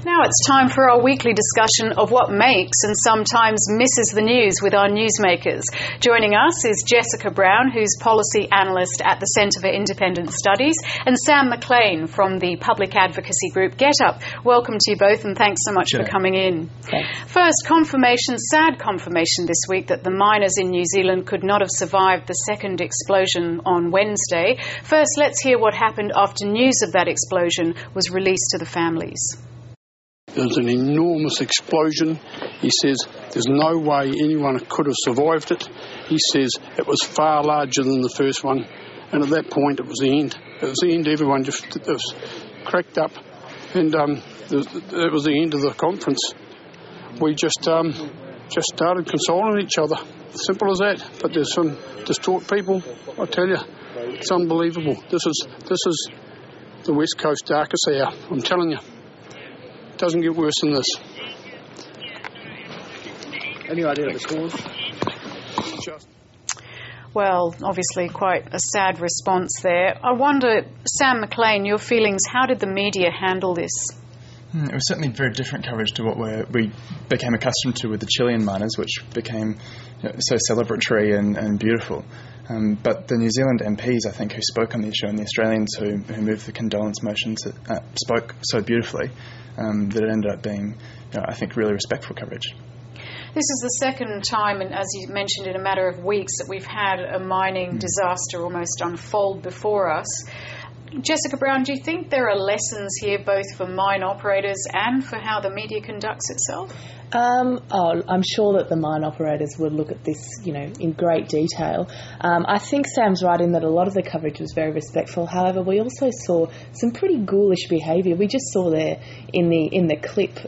Now it's time for our weekly discussion of what makes and sometimes misses the news with our newsmakers. Joining us is Jessica Brown, who's policy analyst at the Centre for Independent Studies, and Sam McLean from the public advocacy group Get Up. Welcome to you both, and thanks so much for coming in. Thanks. First, sad confirmation this week that the miners in New Zealand could not have survived the second explosion on Wednesday. First, let's hear what happened after news of that explosion was released to the families. There was an enormous explosion. He says there's no way anyone could have survived it. He says it was far larger than the first one, and at that point it was the end. It was the end. Everyone just was cracked up, and it was the end of the conference. We just started consoling each other. Simple as that. But there's some distraught people. I tell you, it's unbelievable. This is the West Coast darkest hour. I'm telling you. Doesn't get worse than this. Any idea of the cause? Well, obviously quite a sad response there. I wonder, Sam McLean, your feelings, how did the media handle this? It was certainly very different coverage to what we became accustomed to with the Chilean miners, which became so celebratory and beautiful. But the New Zealand MPs, I think, who spoke on the issue, and the Australians who moved the condolence motions spoke so beautifully that it ended up being, I think, really respectful coverage. This is the second time, and as you mentioned, in a matter of weeks, that we've had a mining disaster almost unfold before us. Jessica Brown, do you think there are lessons here both for mine operators and for how the media conducts itself? I'm sure that the mine operators would look at this, in great detail. I think Sam's right in that a lot of the coverage was very respectful. However, we also saw some pretty ghoulish behaviour. We just saw there in the clip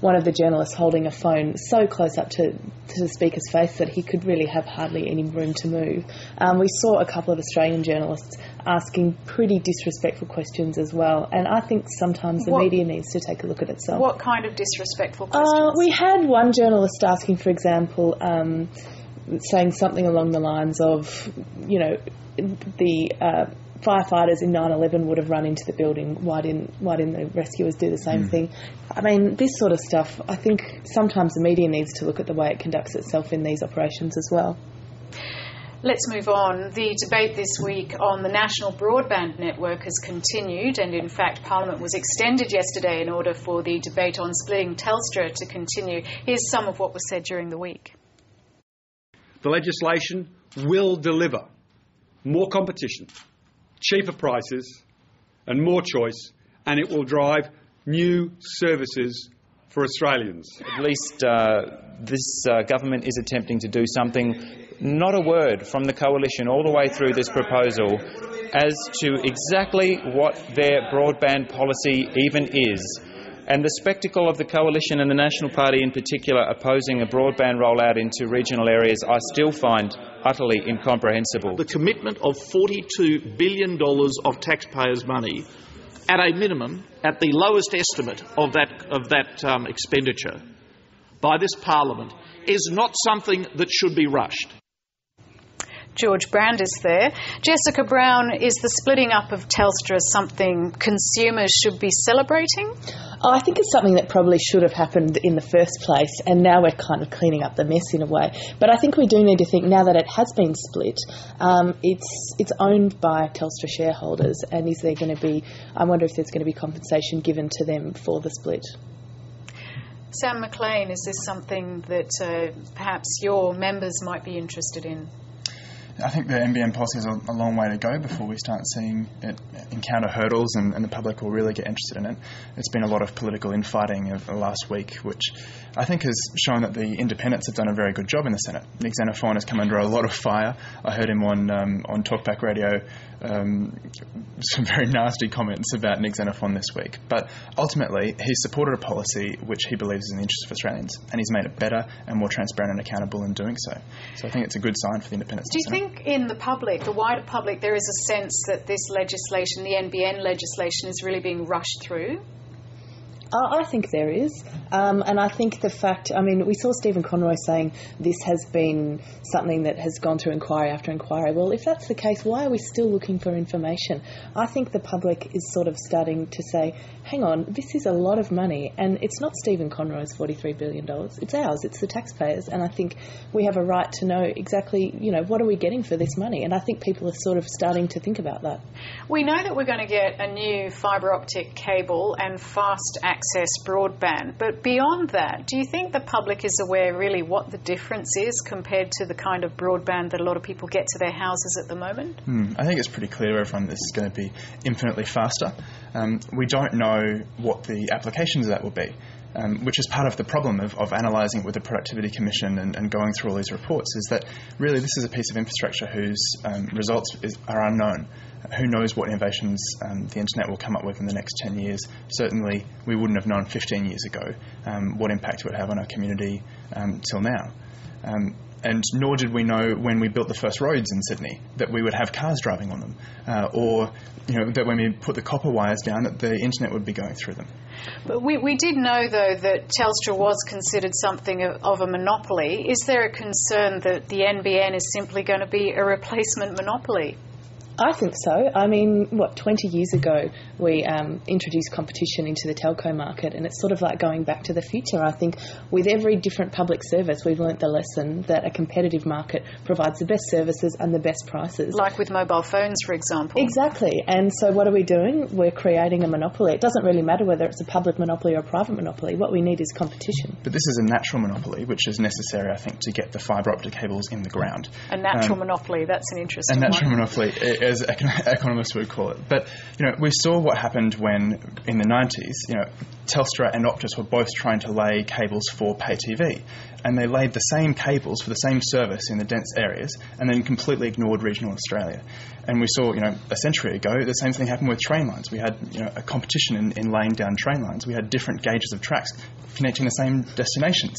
one of the journalists holding a phone so close up to the speaker's face that he could really have hardly any room to move. We saw a couple of Australian journalists asking pretty disrespectful questions as well, and I think sometimes the media needs to take a look at itself. What kind of disrespectful questions? We had one journalist asking, for example, saying something along the lines of, the firefighters in 9/11 would have run into the building. Why didn't the rescuers do the same thing? I mean, this sort of stuff, I think sometimes the media needs to look at the way it conducts itself in these operations as well. Let's move on. The debate this week on the National Broadband Network has continued, and in fact Parliament was extended yesterday in order for the debate on splitting Telstra to continue. Here's some of what was said during the week. The legislation will deliver more competition, cheaper prices and more choice, and it will drive new services for Australians. At least this government is attempting to do something. Not a word from the coalition all the way through this proposal as to exactly what their broadband policy even is. And the spectacle of the coalition and the National Party in particular opposing a broadband rollout into regional areas I still find utterly incomprehensible. The commitment of $42 billion of taxpayers' money, at a minimum, at the lowest estimate of that expenditure by this Parliament, is not something that should be rushed. George Brandis there. Jessica Brown, is the splitting up of Telstra something consumers should be celebrating? I think it's something that probably should have happened in the first place, and now we're kind of cleaning up the mess in a way. But I think we do need to think, now that it has been split, it's owned by Telstra shareholders, and is there going to be, I wonder if there's going to be compensation given to them for the split. Sam McLean, is this something that perhaps your members might be interested in? I think the NBN policy has a long way to go before we start seeing it encounter hurdles and the public will really get interested in it. It's been a lot of political infighting of the last week, which I think has shown that the independents have done a very good job in the Senate. Nick Xenophon has come under a lot of fire. I heard him on Talkback Radio, some very nasty comments about Nick Xenophon this week. But ultimately, he's supported a policy which he believes is in the interest of Australians, and he's made it better and more transparent and accountable in doing so. So I think it's a good sign for the independents. Do you think in the public, the wider public, there is a sense that this legislation, the NBN legislation, is really being rushed through? I think there is. And I think the fact, I mean, we saw Stephen Conroy saying this has been something that has gone through inquiry after inquiry. Well, if that's the case, why are we still looking for information? I think the public is sort of starting to say, hang on, this is a lot of money, and it's not Stephen Conroy's $43 billion. It's ours. It's the taxpayers. And I think we have a right to know exactly, what are we getting for this money? And I think people are sort of starting to think about that. We know that we're going to get a new fibre optic cable and fast access broadband, but beyond that, do you think the public is aware really what the difference is compared to the kind of broadband that a lot of people get to their houses at the moment? I think it's pretty clear to everyone this is going to be infinitely faster. We don't know what the applications of that will be. Which is part of the problem of analysing it with the Productivity Commission and going through all these reports, is that really this is a piece of infrastructure whose results are unknown. Who knows what innovations the internet will come up with in the next 10 years. Certainly we wouldn't have known 15 years ago what impact it would have on our community till now. And nor did we know when we built the first roads in Sydney that we would have cars driving on them, or that when we put the copper wires down that the internet would be going through them. But we did know, though, that Telstra was considered something of a monopoly. Is there a concern that the NBN is simply going to be a replacement monopoly? I think so. I mean, 20 years ago we introduced competition into the telco market, and it's sort of like going back to the future. I think with every different public service we've learnt the lesson that a competitive market provides the best services and the best prices. Like with mobile phones, for example. Exactly. And so what are we doing? We're creating a monopoly. It doesn't really matter whether it's a public monopoly or a private monopoly. What we need is competition. But this is a natural monopoly, which is necessary, I think, to get the fibre optic cables in the ground. A natural monopoly, that's an interesting one. A natural monopoly, as economists would call it. But, we saw what happened when, in the 90s, Telstra and Optus were both trying to lay cables for pay TV. And they laid the same cables for the same service in the dense areas and then completely ignored regional Australia. And we saw, a century ago, the same thing happened with train lines. We had, a competition in laying down train lines. We had different gauges of tracks connecting the same destinations.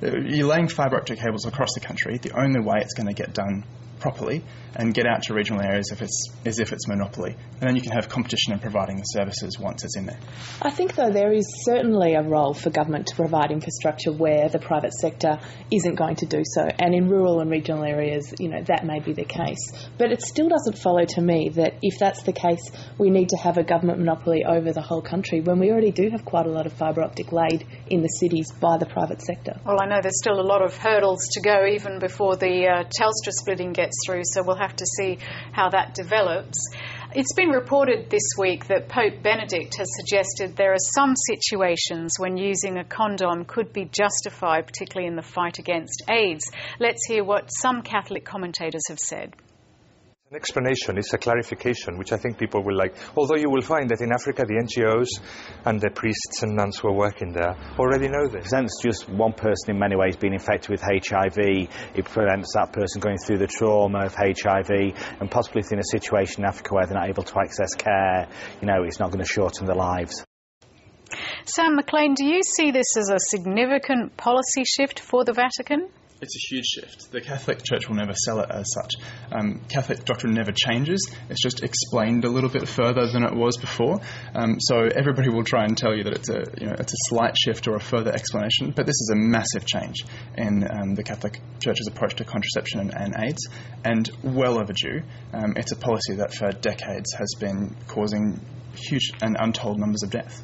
You're laying fibre optic cables across the country. The only way it's going to get done properly and get out to regional areas as if it's monopoly. And then you can have competition in providing the services once it's in there. I think, though, there is certainly a role for government to provide infrastructure where the private sector isn't going to do so. And in rural and regional areas, that may be the case. But it still doesn't follow to me that if that's the case, we need to have a government monopoly over the whole country when we already do have quite a lot of fibre optic laid in the cities by the private sector. Well, I know there's still a lot of hurdles to go even before the Telstra splitting gets through, so we'll have to see how that develops. It's been reported this week that Pope Benedict has suggested there are some situations when using a condom could be justified, particularly in the fight against AIDS. Let's hear what some Catholic commentators have said. An explanation, it's a clarification, which I think people will like. Although you will find that in Africa, the NGOs and the priests and nuns who are working there already know this. It presents just one person in many ways being infected with HIV. It prevents that person going through the trauma of HIV and possibly in a situation in Africa where they're not able to access care. It's not going to shorten their lives. Sam McLean, do you see this as a significant policy shift for the Vatican? It's a huge shift. The Catholic Church will never sell it as such. Catholic doctrine never changes. It's just explained a little bit further than it was before. So everybody will try and tell you that it's a slight shift or a further explanation, but this is a massive change in the Catholic Church's approach to contraception and AIDS, and well overdue. It's a policy that for decades has been causing huge and untold numbers of deaths.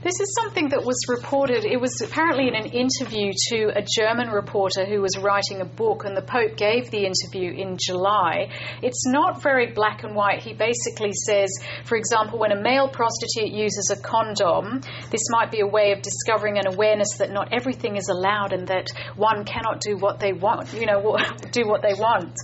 This is something that was reported, it was apparently in an interview to a German reporter who was writing a book, and the Pope gave the interview in July. It's not very black and white. He basically says, for example, when a male prostitute uses a condom, this might be a way of discovering an awareness that not everything is allowed and that one cannot do what they want, do what they want.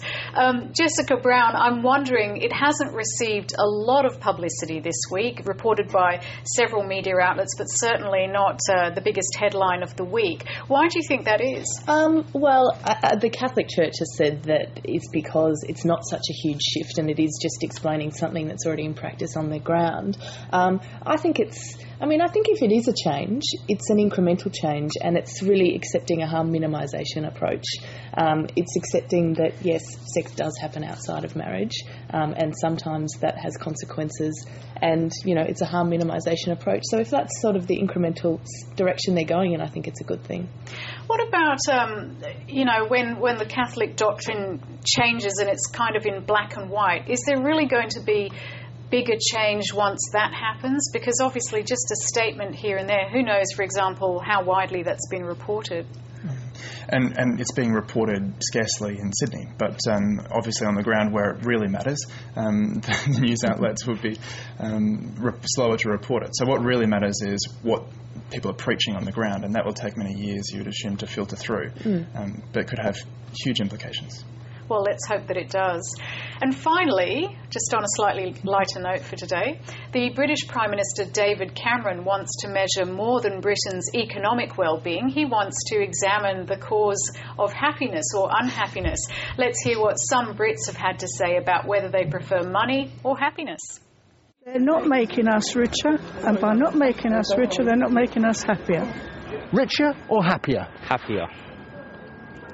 Jessica Brown, I'm wondering, it hasn't received a lot of publicity this week, reported by several media outlets, but certainly not the biggest headline of the week. Why do you think that is? The Catholic Church has said that it's because it's not such a huge shift and it is just explaining something that's already in practice on the ground. I think it's I mean, I think if it is a change, it's an incremental change, and it's really accepting a harm minimisation approach. It's accepting that, yes, sex does happen outside of marriage, and sometimes that has consequences, and, it's a harm minimisation approach. So if that's sort of the incremental direction they're going in, I think it's a good thing. What about, when the Catholic doctrine changes and it's kind of in black and white, is there really going to be bigger change once that happens? Because obviously just a statement here and there, who knows, for example, how widely that's been reported. And it's being reported scarcely in Sydney, but obviously on the ground where it really matters, the news outlets would be slower to report it. So what really matters is what people are preaching on the ground, and that will take many years, you would assume, to filter through, but could have huge implications. Well, let's hope that it does. And finally, just on a slightly lighter note for today, the British Prime Minister David Cameron wants to measure more than Britain's economic well-being. He wants to examine the cause of happiness or unhappiness. Let's hear what some Brits have had to say about whether they prefer money or happiness. They're not making us richer, and by not making us richer, they're not making us happier. Richer or happier? Happier.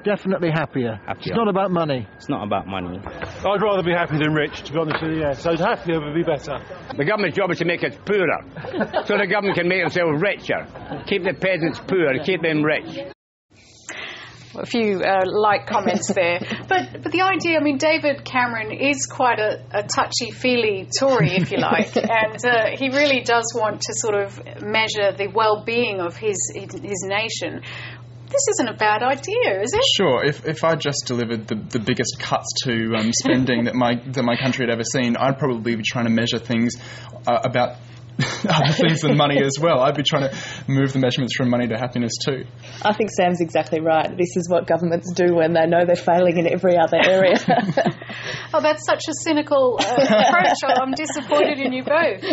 Definitely happier. It's not about money. It's not about money. I'd rather be happy than rich, to be honest with you, yeah. So happier would be better. The government's job is to make us poorer, so the government can make themselves richer. Keep the peasants poor, keep them rich. A few light comments there. But the idea, I mean, David Cameron is quite a touchy-feely Tory, if you like, and he really does want to sort of measure the well-being of his nation. This isn't a bad idea, is it? Sure. If I just delivered the biggest cuts to spending that my country had ever seen, I'd probably be trying to measure things about other things than money as well. I'd be trying to move the measurements from money to happiness too. I think Sam's exactly right. This is what governments do when they know they're failing in every other area. Oh, that's such a cynical approach. I'm disappointed in you both.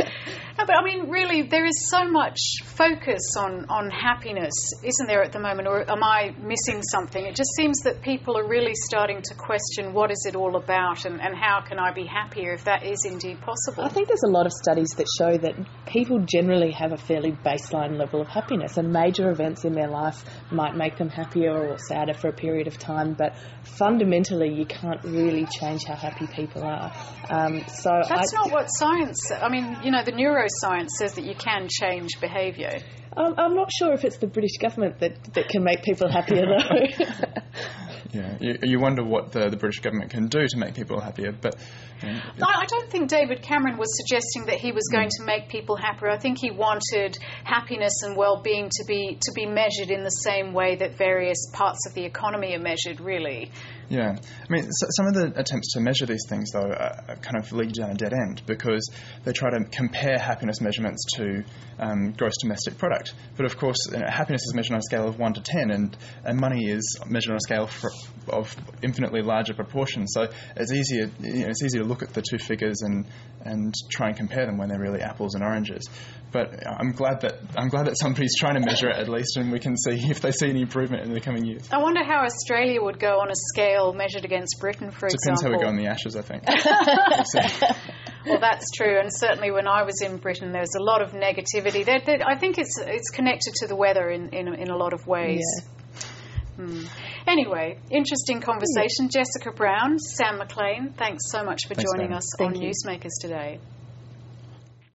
No, but I mean, really, there is so much focus on happiness, isn't there, at the moment? Or am I missing something? It just seems that people are really starting to question what is it all about and how can I be happier if that is indeed possible. I think there's a lot of studies that show that people generally have a fairly baseline level of happiness, and major events in their life might make them happier or sadder for a period of time, but fundamentally you can't really change how happy people are. That's not what science, I mean, the neuroscience says that you can change behaviour. I'm not sure if it's the British government that can make people happier, though. Yeah, you wonder what the British government can do to make people happier, but... I don't think David Cameron was suggesting that he was going to make people happier. I think he wanted happiness and well-being to be measured in the same way that various parts of the economy are measured, really. Yeah. I mean, some of the attempts to measure these things, though, kind of lead down a dead end because they try to compare happiness measurements to gross domestic product. But, of course, happiness is measured on a scale of 1 to 10, and money is measured on a scale of infinitely larger proportions. So it's easy to look at the two figures and try and compare them when they're really apples and oranges. But I'm glad that somebody's trying to measure it at least, and we can see if they see any improvement in the coming years. I wonder how Australia would go on a scale measured against Britain, for example. Depends how we go in the Ashes, I think. Well, that's true, and certainly when I was in Britain, there was a lot of negativity. I think it's connected to the weather in a lot of ways. Yeah. Anyway, interesting conversation. Jessica Brown, Sam McLean, thanks so much for joining us on Newsmakers today.